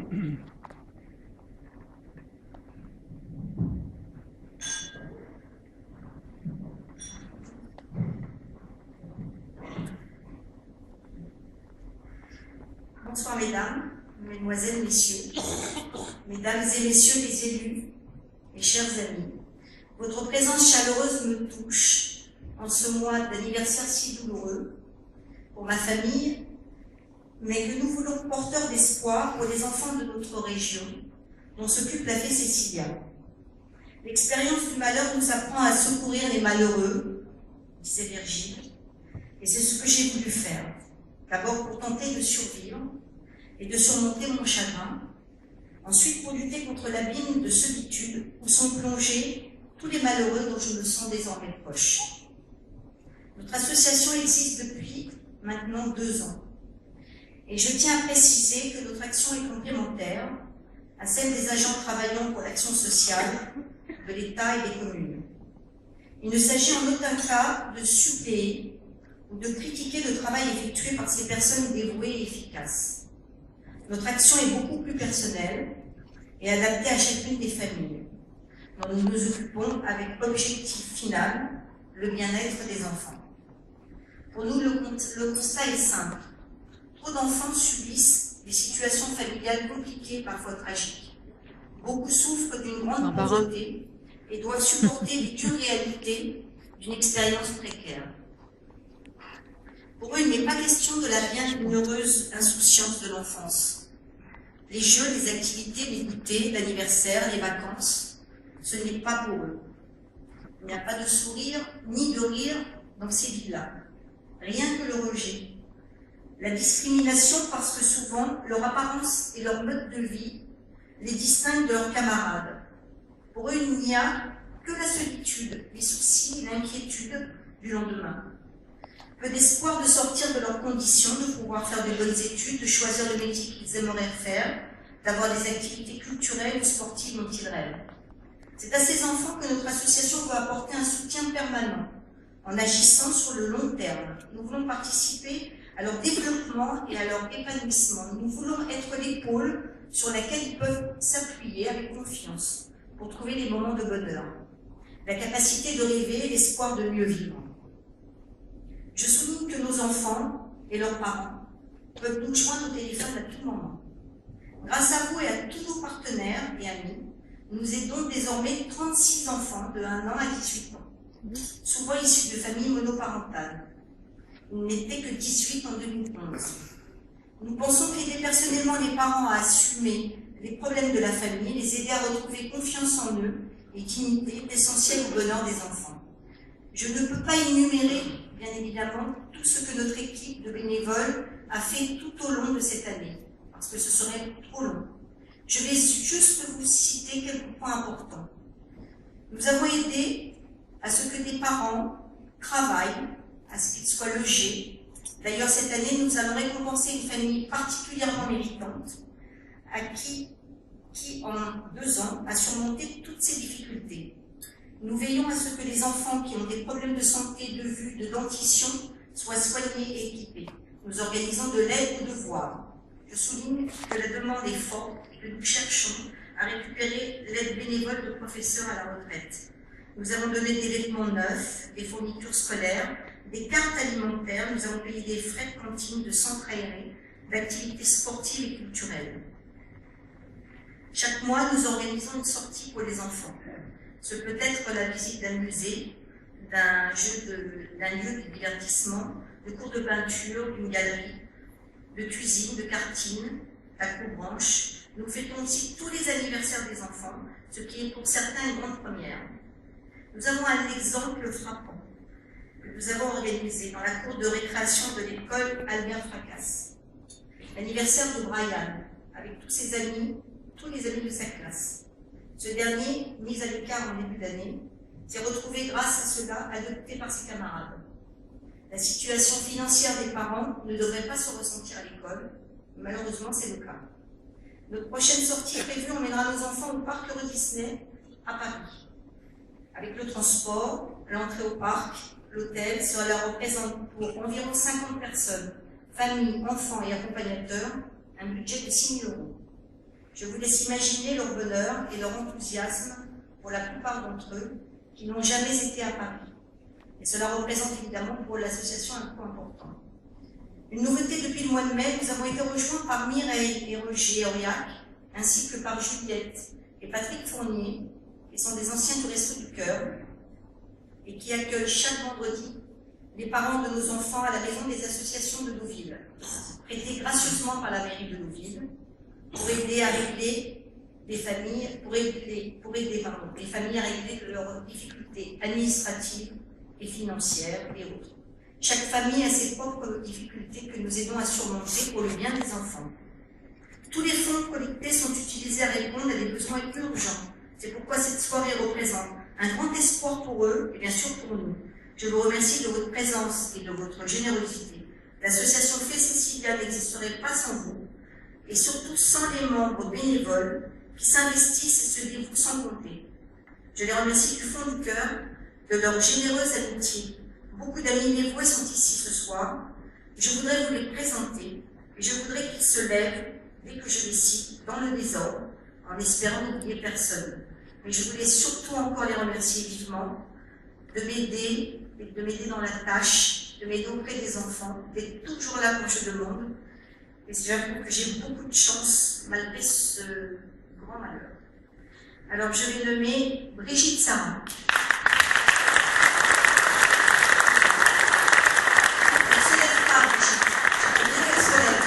Bonsoir mesdames, mesdemoiselles, messieurs, mesdames et messieurs les élus, mes chers amis. Votre présence chaleureuse me touche en ce mois d'anniversaire si douloureux pour ma famille, mais que nous voulons porteurs d'espoir pour les enfants de notre région, dont s'occupe la fée Cécilia. L'expérience du malheur nous apprend à secourir les malheureux, disait Virgile, et c'est ce que j'ai voulu faire. D'abord pour tenter de survivre et de surmonter mon chagrin, ensuite pour lutter contre l'abîme de solitude où sont plongés tous les malheureux dont je me sens désormais proche. Notre association existe depuis maintenant 2 ans, et je tiens à préciser que notre action est complémentaire à celle des agents travaillant pour l'action sociale de l'État et des communes. Il ne s'agit en aucun cas de suppléer ou de critiquer le travail effectué par ces personnes dévouées et efficaces. Notre action est beaucoup plus personnelle et adaptée à chacune des familles, dont nous nous occupons avec objectif final, le bien-être des enfants. Pour nous, le constat est simple. Trop d'enfants subissent des situations familiales compliquées, parfois tragiques. Beaucoup souffrent d'une grande pauvreté et doivent supporter les dures réalités d'une expérience précaire. Pour eux, il n'est pas question de la bienheureuse insouciance de l'enfance. Les jeux, les activités, les goûters, l'anniversaire, les vacances, ce n'est pas pour eux. Il n'y a pas de sourire ni de rire dans ces vies-là. Rien que le rejet. La discrimination parce que souvent, leur apparence et leur mode de vie les distinguent de leurs camarades. Pour eux, il n'y a que la solitude, les soucis et l'inquiétude du lendemain. Peu d'espoir de sortir de leurs conditions, de pouvoir faire de bonnes études, de choisir le métier qu'ils aimeraient faire, d'avoir des activités culturelles ou sportives dont ils rêvent. C'est à ces enfants que notre association veut apporter un soutien permanent, en agissant sur le long terme. Nous voulons participer à leur développement et à leur épanouissement. Nous voulons être l'épaule sur laquelle ils peuvent s'appuyer avec confiance pour trouver les moments de bonheur, la capacité de rêver et l'espoir de mieux vivre. Je souligne que nos enfants et leurs parents peuvent nous joindre au téléphone à tout moment. Grâce à vous et à tous nos partenaires et amis, nous aidons désormais 36 enfants de 1 an à 18 ans, souvent issus de familles monoparentales. Il n'était que 18 en 2011. Nous pensons qu'aider personnellement les parents à assumer les problèmes de la famille, les aider à retrouver confiance en eux et dignité est essentiel au bonheur des enfants. Je ne peux pas énumérer, bien évidemment, tout ce que notre équipe de bénévoles a fait tout au long de cette année, parce que ce serait trop long. Je vais juste vous citer quelques points importants. Nous avons aidé à ce que des parents travaillent, à ce qu'ils soient logés. D'ailleurs, cette année, nous allons récompenser une famille particulièrement méritante, à qui en 2 ans, a surmonté toutes ces difficultés. Nous veillons à ce que les enfants qui ont des problèmes de santé, de vue, de dentition soient soignés et équipés. Nous organisons de l'aide aux devoirs. Je souligne que la demande est forte et que nous cherchons à récupérer l'aide bénévole de professeurs à la retraite. Nous avons donné des vêtements neufs, des fournitures scolaires, des cartes alimentaires, nous avons payé des frais de cantine, de centres aérés, d'activités sportives et culturelles. Chaque mois, nous organisons une sortie pour les enfants. Ce peut être la visite d'un musée, d'un lieu de divertissement, de cours de peinture, d'une galerie, de cuisine, de karting, d'acrobranche. Nous fêtons aussi tous les anniversaires des enfants, ce qui est pour certains une grande première. Nous avons un exemple frappant que nous avons organisé dans la cour de récréation de l'école Albert Fracasse. L'anniversaire de Brian, avec tous ses amis, tous les amis de sa classe. Ce dernier, mis à l'écart en début d'année, s'est retrouvé grâce à cela adopté par ses camarades. La situation financière des parents ne devrait pas se ressentir à l'école, malheureusement c'est le cas. Notre prochaine sortie prévue emmènera nos enfants au parc Euro Disney à Paris. Avec le transport, l'entrée au parc, l'hôtel, cela représente pour environ 50 personnes, familles, enfants et accompagnateurs, un budget de 6 000 €. Je vous laisse imaginer leur bonheur et leur enthousiasme pour la plupart d'entre eux qui n'ont jamais été à Paris. Et cela représente évidemment pour l'association un coût important. Une nouveauté depuis le mois de mai, nous avons été rejoints par Mireille et Roger Auriac, ainsi que par Juliette et Patrick Fournier, qui sont des anciens du Resto du Cœur, et qui accueillent chaque vendredi les parents de nos enfants à la maison des associations de Deauville, prêtées gracieusement par la mairie de Deauville, pour aider à régler les familles, les familles à régler leurs difficultés administratives et financières et autres. Chaque famille a ses propres difficultés que nous aidons à surmonter pour le bien des enfants. Tous les fonds collectés sont utilisés à répondre à des besoins urgents. C'est pourquoi cette soirée représente un grand espoir pour eux et bien sûr pour nous. Je vous remercie de votre présence et de votre générosité. L'association Fée Cécilia n'existerait pas sans vous, et surtout sans les membres bénévoles qui s'investissent et se dévouent sans compter. Je les remercie du fond du cœur de leur généreuse amitié. Beaucoup d'amis dévoués sont ici ce soir. Je voudrais vous les présenter et je voudrais qu'ils se lèvent dès que je les cite dans le désordre, en espérant n'oublier personne. Mais je voulais surtout encore les remercier vivement de m'aider dans la tâche, de m'aider auprès des enfants, d'être toujours là quand je demande. Et j'avoue que j'ai beaucoup de chance malgré ce grand malheur. Alors je vais nommer Brigitte Sarah. Elle se lève pas, Brigitte. Elle se lève.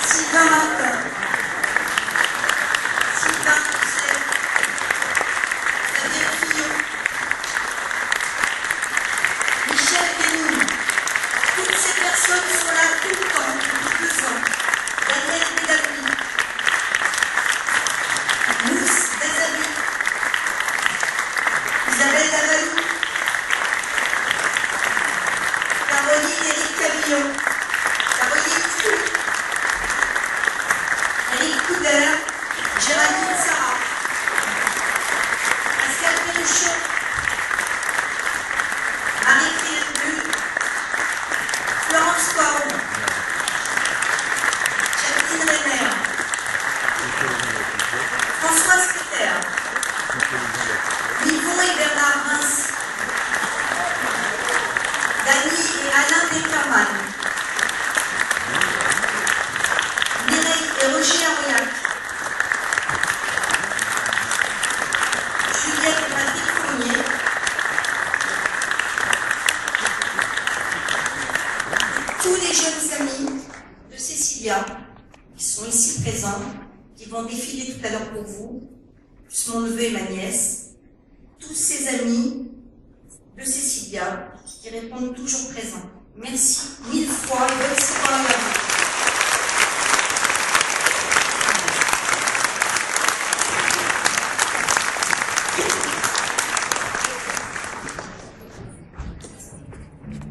Sylvain Martin. Sylvain, tu se lèves. Xavier Fillon. Michel Bénou. Toutes ces personnes sont là tout le temps, depuis 2 ans. Daniel Bédabri. Mousse Dazabi. Isabelle Davalou. Caroline Éric Camillon. Caroline Trou. Éric Couder. Géraldine Sarah. Pascal Perruchon. Marie-Claire Bulle. Florence Corne. Jacqueline Renner. Françoise Peter. Yvon et Bernard Reims. Dany et Alain Beckerman. Mireille et Roger Auriac. Juliette et Patrick Fournier. Tous les jeunes amis de Cécilia qui sont ici présents, qui vont défiler tout à l'heure pour vous, plus mon neveu et ma nièce, tous ces amis de Cécilia qui répondent toujours présents. Merci 1000 fois.